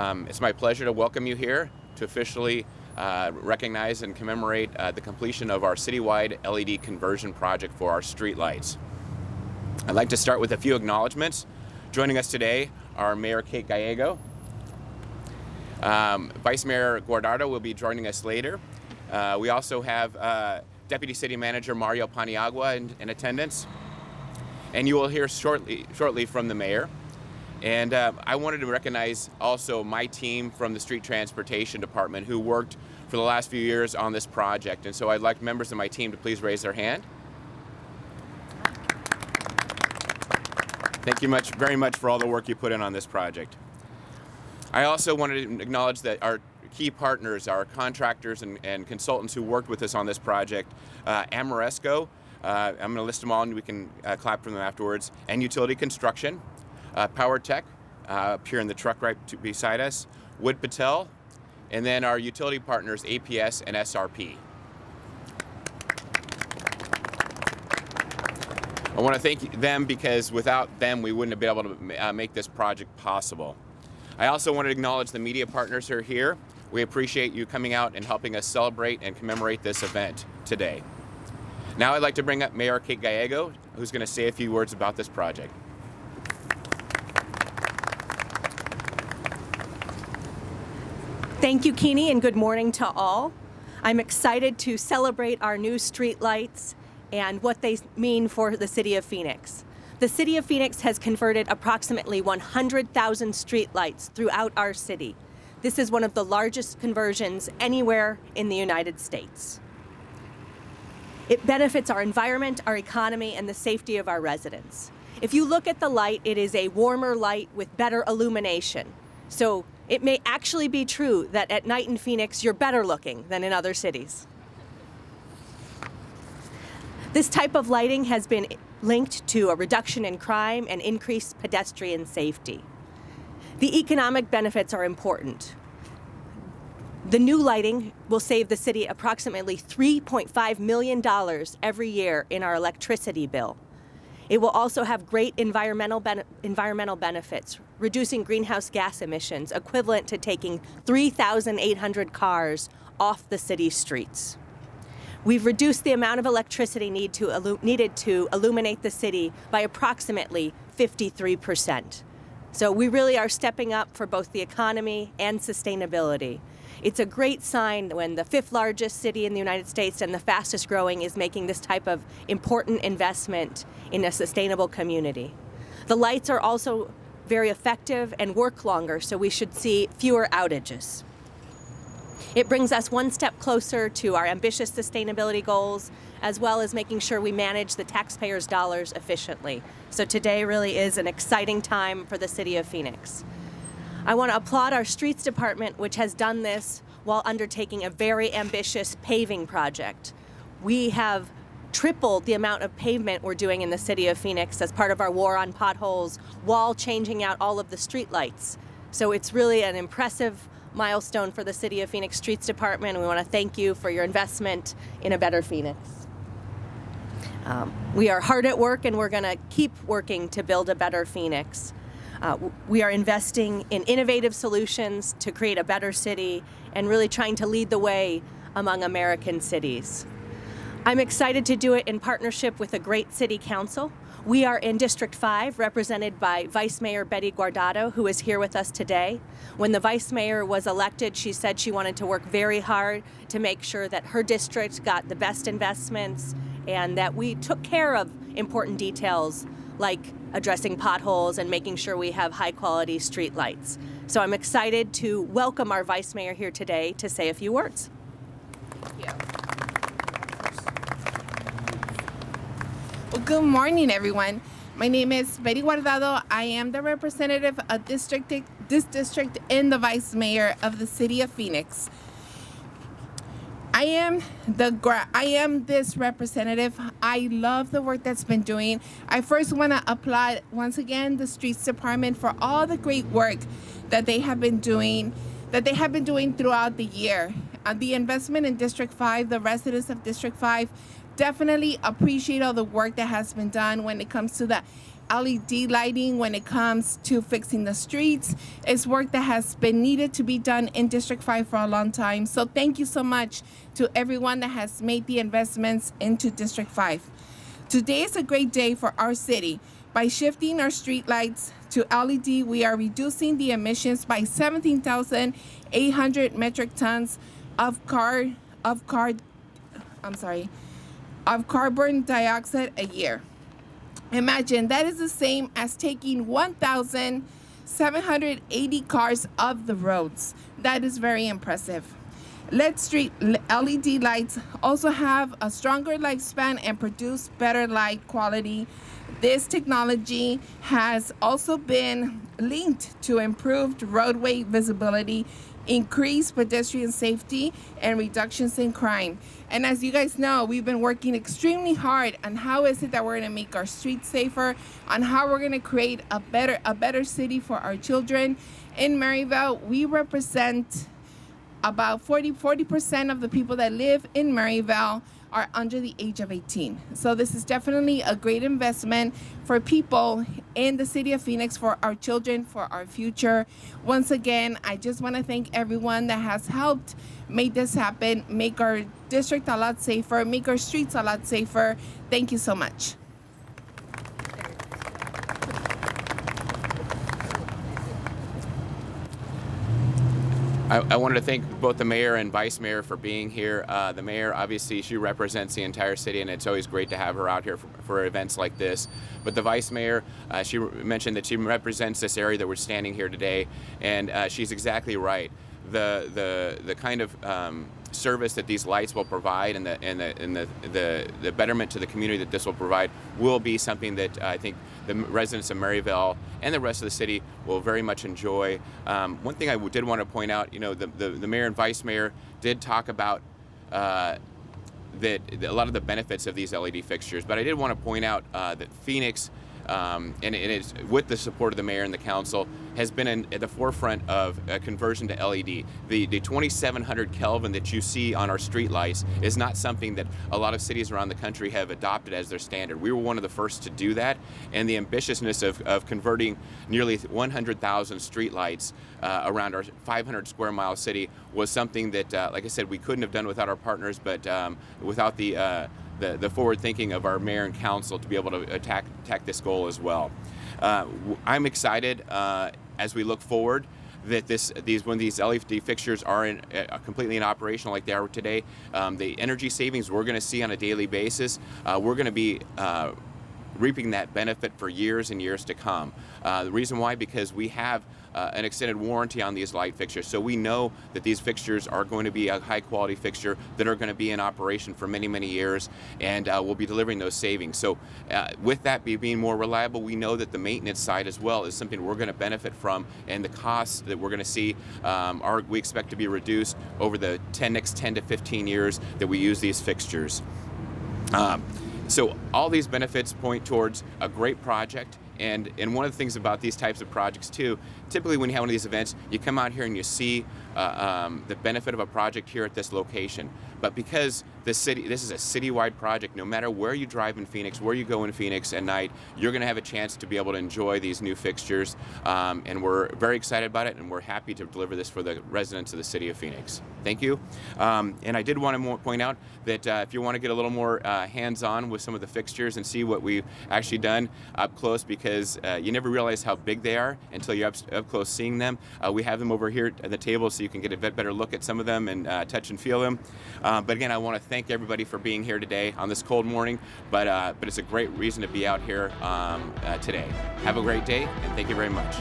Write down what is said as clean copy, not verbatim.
It's my pleasure to welcome you here to officially recognize and commemorate the completion of our citywide LED conversion project for our streetlights. I'd like to start with a few acknowledgments. Joining us today are Mayor Kate Gallego. Vice Mayor Guardado will be joining us later. We also have Deputy City Manager Mario Paniagua in attendance. And you will hear shortly from the mayor. And I wanted to recognize also my team from the Street Transportation Department who worked for the last few years on this project. And so I'd like members of my team to please raise their hand. Thank you very much for all the work you put in on this project. I also wanted to acknowledge that our key partners, our contractors and consultants who worked with us on this project, Amoresco, I'm going to list them all and we can clap for them afterwards, and Utility Construction, Power Tech, up here in the truck right beside us, Wood Patel, and then our utility partners, APS and SRP. I want to thank them because without them, we wouldn't have been able to make this project possible. I also want to acknowledge the media partners who are here. We appreciate you coming out and helping us celebrate and commemorate this event today. Now I'd like to bring up Mayor Kate Gallego, who's going to say a few words about this project. Thank you, Keeney, and good morning to all. I'm excited to celebrate our new streetlights and what they mean for the City of Phoenix. The City of Phoenix has converted approximately 100,000 streetlights throughout our city. This is one of the largest conversions anywhere in the United States. It benefits our environment, our economy, and the safety of our residents. If you look at the light, it is a warmer light with better illumination. So it may actually be true that at night in Phoenix, you're better looking than in other cities. This type of lighting has been linked to a reduction in crime and increased pedestrian safety. The economic benefits are important. The new lighting will save the city approximately $3.5 million every year in our electricity bill. It will also have great environmental benefits, reducing greenhouse gas emissions equivalent to taking 3,800 cars off the city's streets. We've reduced the amount of electricity needed to illuminate the city by approximately 53%. So we really are stepping up for both the economy and sustainability. It's a great sign when the fifth largest city in the United States and the fastest growing is making this type of important investment in a sustainable community. The lights are also very effective and work longer, so we should see fewer outages. It brings us one step closer to our ambitious sustainability goals, as well as making sure we manage the taxpayers' dollars efficiently. So today really is an exciting time for the City of Phoenix. I want to applaud our Streets Department, which has done this while undertaking a very ambitious paving project. We have tripled the amount of pavement we're doing in the City of Phoenix as part of our war on potholes, while changing out all of the streetlights. So it's really an impressive milestone for the City of Phoenix Streets Department. We want to thank you for your investment in a better Phoenix. We are hard at work, and we're going to keep working to build a better Phoenix. We are investing in innovative solutions to create a better city and really trying to lead the way among American cities. I'm excited to do it in partnership with a great city council. We are in District 5, represented by Vice Mayor Betty Guardado, who is here with us today. When the Vice Mayor was elected, she said she wanted to work very hard to make sure that her district got the best investments and that we took care of important details like addressing potholes and making sure we have high-quality street lights. So I'm excited to welcome our Vice Mayor here today to say a few words. Thank you. Well, good morning, everyone. My name is Betty Guardado. I am the representative of this district and the Vice Mayor of the City of Phoenix. I am this representative. I love the work that's been doing. I first want to applaud once again the Streets Department for all the great work that they have been doing throughout the year. The investment in District 5, the residents of District 5 definitely appreciate all the work that has been done when it comes to the LED lighting when it comes to fixing the streets. It's work that has been needed to be done in District 5 for a long time. So thank you so much to everyone that has made the investments into District 5. Today is a great day for our city. By shifting our street lights to LED, we are reducing the emissions by 17,800 metric tons of carbon dioxide a year. Imagine that is the same as taking 1,780 cars off the roads. That is very impressive. LED lights also have a stronger lifespan and produce better light quality. This technology has also been linked to improved roadway visibility, increased pedestrian safety, and reductions in crime. And as you guys know, we've been working extremely hard on how is it that we're going to make our streets safer, on how we're going to create a better city for our children. In Maryville, we represent about 40% of the people that live in Maryville are under the age of 18. So this is definitely a great investment for people in the city of Phoenix, for our children, for our future. Once again, I just want to thank everyone that has helped make this happen, make our district a lot safer, make our streets a lot safer. Thank you so much. I wanted to thank both the mayor and vice mayor for being here. The mayor, obviously, she represents the entire city, and it's always great to have her out here for events like this. But the vice mayor, she mentioned that she represents this area that we're standing here today, and she's exactly right. The kind of service that these lights will provide and the betterment to the community that this will provide will be something that I think the residents of Maryville and the rest of the city will very much enjoy. One thing I did want to point out, the mayor and vice mayor did talk about that a lot of the benefits of these LED fixtures, but I did want to point out that Phoenix, and it's with the support of the mayor and the council, has been at the forefront of a conversion to LED. The 2700 Kelvin that you see on our street lights is not something that a lot of cities around the country have adopted as their standard. We were one of the first to do that, and the ambitiousness of converting nearly 100,000 street lights around our 500 square mile city was something that, like I said, we couldn't have done without our partners, but without the forward thinking of our mayor and council to be able to attack this goal as well. I'm excited as we look forward that when these LED fixtures are completely operational like they are today, the energy savings we're going to see on a daily basis, we're going to be reaping that benefit for years and years to come. The reason why, because we have an extended warranty on these light fixtures, so we know that these fixtures are going to be a high quality fixture that are going to be in operation for many, many years, and we'll be delivering those savings. So with that being more reliable, we know that the maintenance side as well is something we're going to benefit from, and the costs that we're going to see we expect to be reduced over the next 10 to 15 years that we use these fixtures. So all these benefits point towards a great project. And one of the things about these types of projects too, typically when you have one of these events, you come out here and you see the benefit of a project here at this location. But because this is a citywide project, no matter where you drive in Phoenix, where you go in Phoenix at night, you're going to have a chance to be able to enjoy these new fixtures. And we're very excited about it, and we're happy to deliver this for the residents of the city of Phoenix. Thank you. And I did want to point out that if you want to get a little more hands-on with some of the fixtures and see what we've actually done up close, because you never realize how big they are until you're up close seeing them. We have them over here at the table so you can get a better look at some of them and touch and feel them. But again, I want to thank everybody for being here today on this cold morning, but it's a great reason to be out here today. Have a great day, and thank you very much.